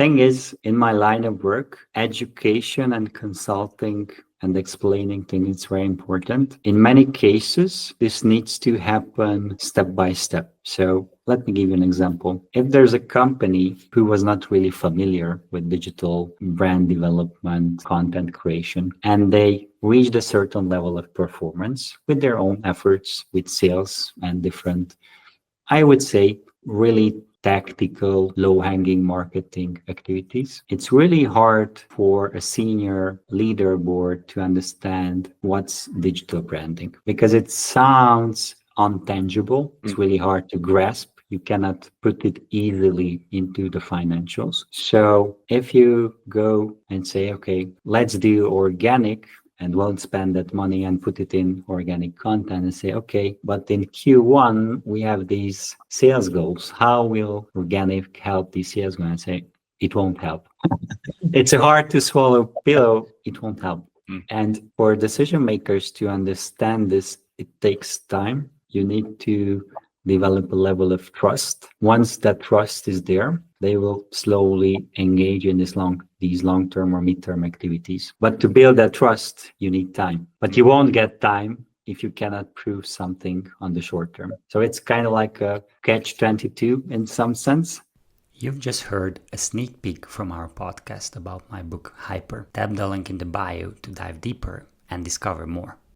thing is, in my line of work, education and consulting and explaining things is very important. In many cases, this needs to happen step by step. So let me give you an example. If there's a company who was not really familiar with digital brand development, content creation, and they reached a certain level of performance with their own efforts, with sales and different, I would say, really tactical, low-hanging marketing activities. It's really hard for a senior leader board to understand what's digital branding because it sounds untangible. It's really hard to grasp. You cannot put it easily into the financials. So if you go and say, okay, let's do organic, and won't spend that money and put it in organic content and say, okay, but in Q1, we have these sales goals. How will organic help these sales goals? And say, it won't help. It's a hard to swallow pill. It won't help. And for decision makers to understand this, it takes time. You need to develop a level of trust. Once that trust is there, they will slowly engage in these long-term or mid-term activities. But to build that trust, you need time. But you won't get time if you cannot prove something on the short term. So it's kind of like a Catch-22 in some sense. You've just heard a sneak peek from our podcast about my book Hyper. Tap the link in the bio to dive deeper and discover more.